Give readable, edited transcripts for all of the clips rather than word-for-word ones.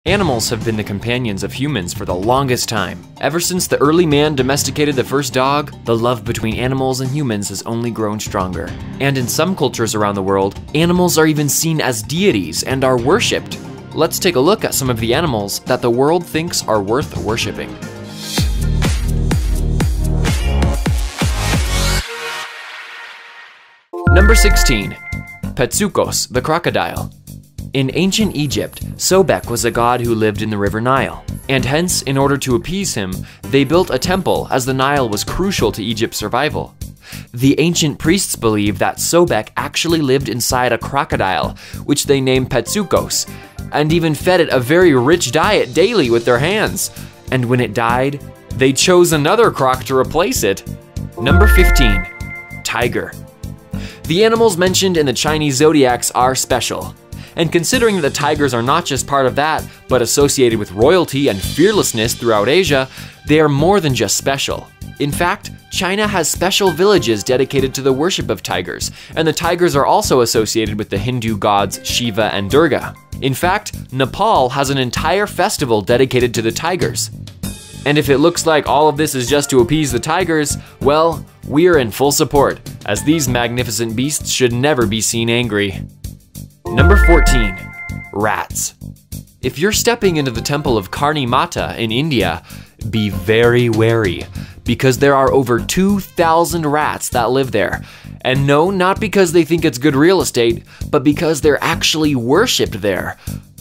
Animals have been the companions of humans for the longest time. Ever since the early man domesticated the first dog, the love between animals and humans has only grown stronger. And in some cultures around the world, animals are even seen as deities and are worshipped. Let's take a look at some of the animals that the world thinks are worth worshipping. Number 16. Petsuchos, the crocodile. In ancient Egypt, Sobek was a god who lived in the river Nile, and hence, in order to appease him, they built a temple as the Nile was crucial to Egypt's survival. The ancient priests believed that Sobek actually lived inside a crocodile, which they named Petsuchos, and even fed it a very rich diet daily with their hands. And when it died, they chose another croc to replace it. Number 15. Tiger. The animals mentioned in the Chinese zodiacs are special. And considering that the tigers are not just part of that, but associated with royalty and fearlessness throughout Asia, they are more than just special. In fact, China has special villages dedicated to the worship of tigers, and the tigers are also associated with the Hindu gods Shiva and Durga. In fact, Nepal has an entire festival dedicated to the tigers. And if it looks like all of this is just to appease the tigers, well, we're in full support, as these magnificent beasts should never be seen angry. Number 14. Rats. If you're stepping into the temple of Karni Mata in India, be very wary, because there are over 2,000 rats that live there. And no, not because they think it's good real estate, but because they're actually worshipped there.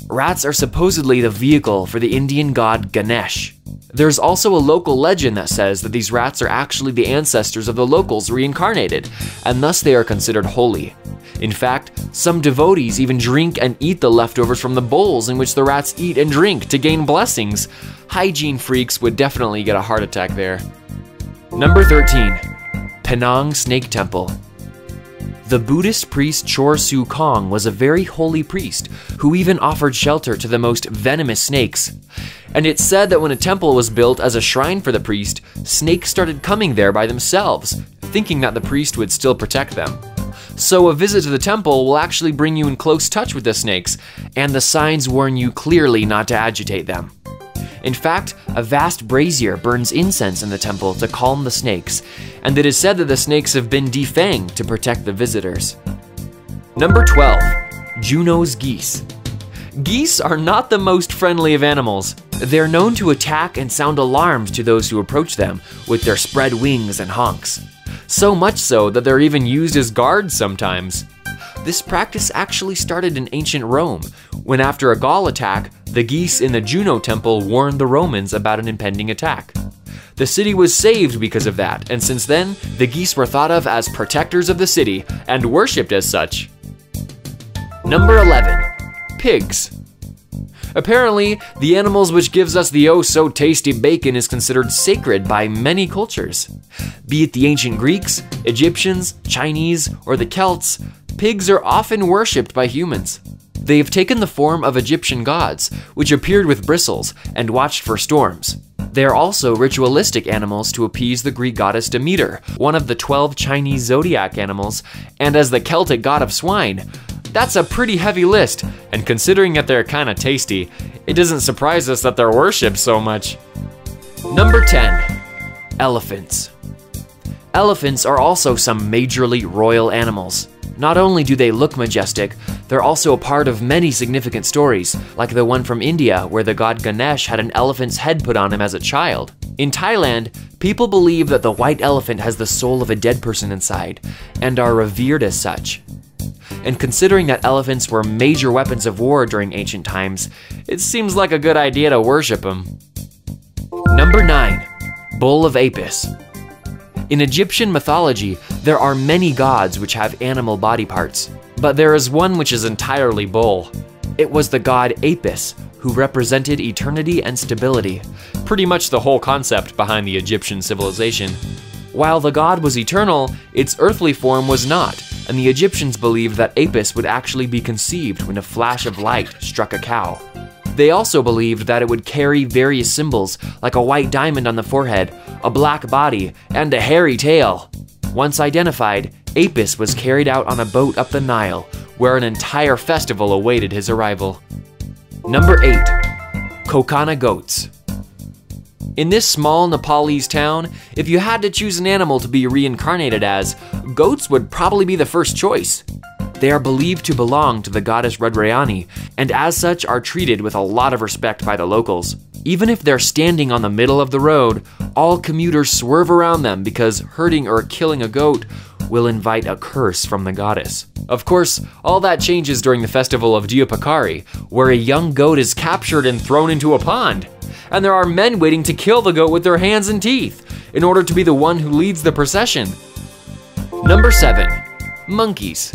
Rats are supposedly the vehicle for the Indian god Ganesh. There's also a local legend that says that these rats are actually the ancestors of the locals reincarnated, and thus they are considered holy. In fact, some devotees even drink and eat the leftovers from the bowls in which the rats eat and drink to gain blessings. Hygiene freaks would definitely get a heart attack there. Number 13. Penang Snake Temple. The Buddhist priest Chor Su Kong was a very holy priest who even offered shelter to the most venomous snakes. And it's said that when a temple was built as a shrine for the priest, snakes started coming there by themselves, thinking that the priest would still protect them. So a visit to the temple will actually bring you in close touch with the snakes, and the signs warn you clearly not to agitate them. In fact, a vast brazier burns incense in the temple to calm the snakes, and it is said that the snakes have been defanged to protect the visitors. Number 12. Juno's geese. Geese are not the most friendly of animals. They're known to attack and sound alarms to those who approach them with their spread wings and honks. So much so that they're even used as guards sometimes. This practice actually started in ancient Rome, when after a Gaul attack, the geese in the Juno temple warned the Romans about an impending attack. The city was saved because of that, and since then, the geese were thought of as protectors of the city and worshipped as such. Number 11. Pigs. Apparently, the animals which gives us the oh-so-tasty bacon is considered sacred by many cultures. Be it the ancient Greeks, Egyptians, Chinese, or the Celts, pigs are often worshipped by humans. They have taken the form of Egyptian gods, which appeared with bristles and watched for storms. They are also ritualistic animals to appease the Greek goddess Demeter, one of the 12 Chinese zodiac animals, and as the Celtic god of swine. That's a pretty heavy list, and considering that they're kinda tasty, it doesn't surprise us that they're worshipped so much. Number 10. Elephants. Elephants are also some majorly royal animals. Not only do they look majestic, they're also a part of many significant stories, like the one from India where the god Ganesh had an elephant's head put on him as a child. In Thailand, people believe that the white elephant has the soul of a dead person inside, and are revered as such. And considering that elephants were major weapons of war during ancient times, it seems like a good idea to worship them. Number 9. Bull of Apis. In Egyptian mythology, there are many gods which have animal body parts, but there is one which is entirely bull. It was the god Apis, who represented eternity and stability, pretty much the whole concept behind the Egyptian civilization. While the god was eternal, its earthly form was not, and the Egyptians believed that Apis would actually be conceived when a flash of light struck a cow. They also believed that it would carry various symbols, like a white diamond on the forehead, a black body, and a hairy tail. Once identified, Apis was carried out on a boat up the Nile, where an entire festival awaited his arrival. Number 8. Kokana goats. In this small Nepalese town, if you had to choose an animal to be reincarnated as, goats would probably be the first choice. They are believed to belong to the goddess Rudrayani, and as such are treated with a lot of respect by the locals. Even if they're standing on the middle of the road, all commuters swerve around them because hurting or killing a goat will invite a curse from the goddess. Of course, all that changes during the festival of Diupakari, where a young goat is captured and thrown into a pond. And there are men waiting to kill the goat with their hands and teeth, in order to be the one who leads the procession. Number 7. Monkeys.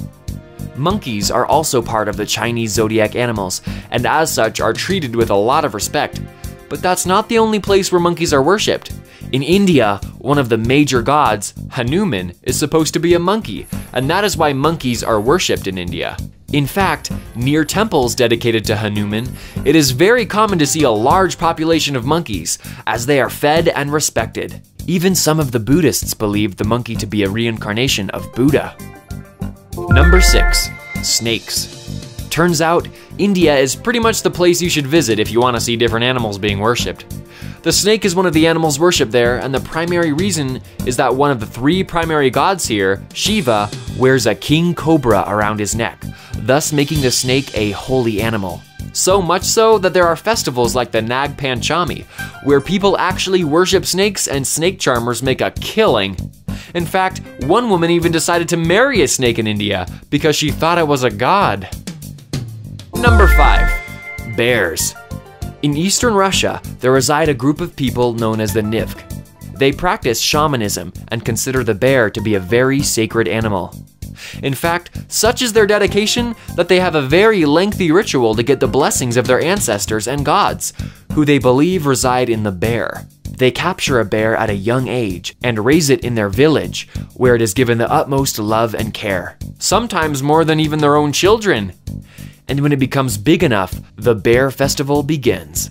Monkeys are also part of the Chinese zodiac animals, and as such are treated with a lot of respect. But that's not the only place where monkeys are worshipped. In India, one of the major gods, Hanuman, is supposed to be a monkey, and that is why monkeys are worshipped in India. In fact, near temples dedicated to Hanuman, it is very common to see a large population of monkeys, as they are fed and respected. Even some of the Buddhists believe the monkey to be a reincarnation of Buddha. Number 6. Snakes. Turns out, India is pretty much the place you should visit if you want to see different animals being worshipped. The snake is one of the animals worshipped there, and the primary reason is that one of the 3 primary gods here, Shiva, wears a king cobra around his neck, thus making the snake a holy animal. So much so that there are festivals like the Nag Panchami, where people actually worship snakes and snake charmers make a killing. In fact, one woman even decided to marry a snake in India because she thought it was a god. Number 5. Bears. In eastern Russia, there reside a group of people known as the Nivk. They practice shamanism and consider the bear to be a very sacred animal. In fact, such is their dedication that they have a very lengthy ritual to get the blessings of their ancestors and gods, who they believe reside in the bear. They capture a bear at a young age and raise it in their village, where it is given the utmost love and care, sometimes more than even their own children. And when it becomes big enough, the bear festival begins.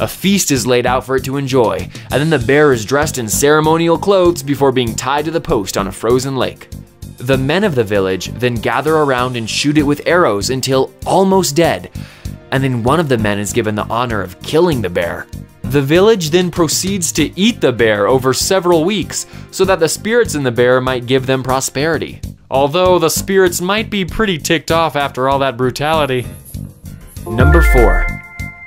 A feast is laid out for it to enjoy, and then the bear is dressed in ceremonial clothes before being tied to the post on a frozen lake. The men of the village then gather around and shoot it with arrows until almost dead, and then one of the men is given the honor of killing the bear. The village then proceeds to eat the bear over several weeks so that the spirits in the bear might give them prosperity. Although the spirits might be pretty ticked off after all that brutality. Number 4.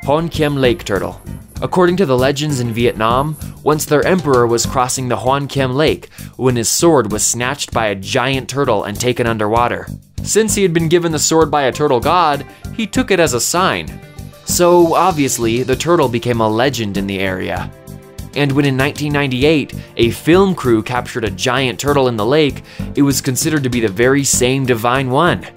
Hoan Kiem Lake Turtle. According to the legends in Vietnam, once their emperor was crossing the Hoan Kiem Lake when his sword was snatched by a giant turtle and taken underwater. Since he had been given the sword by a turtle god, he took it as a sign. So obviously, the turtle became a legend in the area. And when in 1998, a film crew captured a giant turtle in the lake, it was considered to be the very same divine one.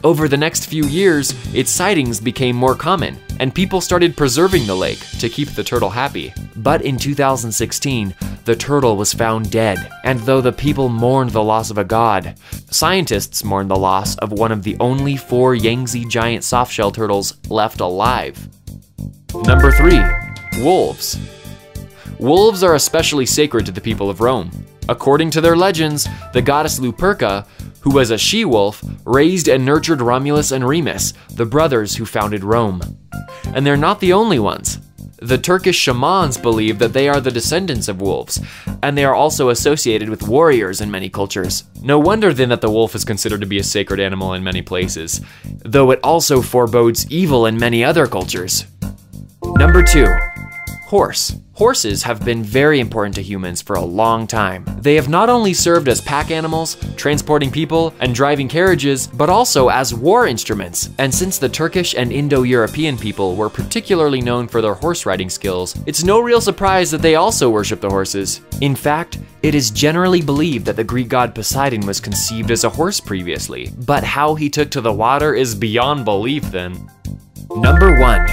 Over the next few years, its sightings became more common, and people started preserving the lake to keep the turtle happy. But in 2016, the turtle was found dead, and though the people mourned the loss of a god, scientists mourned the loss of one of the only 4 Yangtze giant softshell turtles left alive. Number 3. Wolves. Wolves are especially sacred to the people of Rome. According to their legends, the goddess Luperca, who was a she-wolf, raised and nurtured Romulus and Remus, the brothers who founded Rome. And they're not the only ones. The Turkish shamans believe that they are the descendants of wolves, and they are also associated with warriors in many cultures. No wonder then that the wolf is considered to be a sacred animal in many places, though it also forebodes evil in many other cultures. Number 2. Horse. Horses have been very important to humans for a long time. They have not only served as pack animals, transporting people, and driving carriages, but also as war instruments. And since the Turkish and Indo-European people were particularly known for their horse riding skills, it's no real surprise that they also worship the horses. In fact, it is generally believed that the Greek god Poseidon was conceived as a horse previously, but how he took to the water is beyond belief then. Number 1.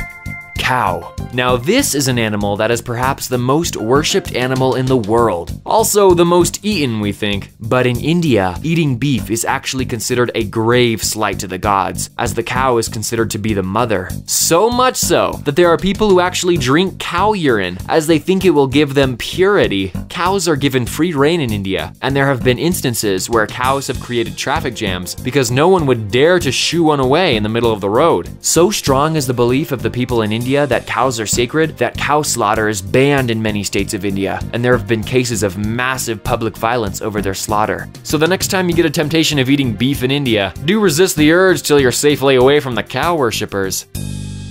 Cow. Now this is an animal that is perhaps the most worshipped animal in the world. Also the most eaten, we think. But in India, eating beef is actually considered a grave slight to the gods, as the cow is considered to be the mother. So much so that there are people who actually drink cow urine, as they think it will give them purity. Cows are given free rein in India, and there have been instances where cows have created traffic jams because no one would dare to shoo one away in the middle of the road. So strong is the belief of the people in India that cows cows are sacred that cow slaughter is banned in many states of India, and there have been cases of massive public violence over their slaughter. So the next time you get a temptation of eating beef in India, do resist the urge till you're safely away from the cow worshippers.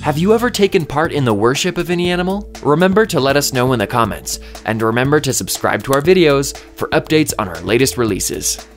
Have you ever taken part in the worship of any animal? Remember to let us know in the comments, and remember to subscribe to our videos for updates on our latest releases.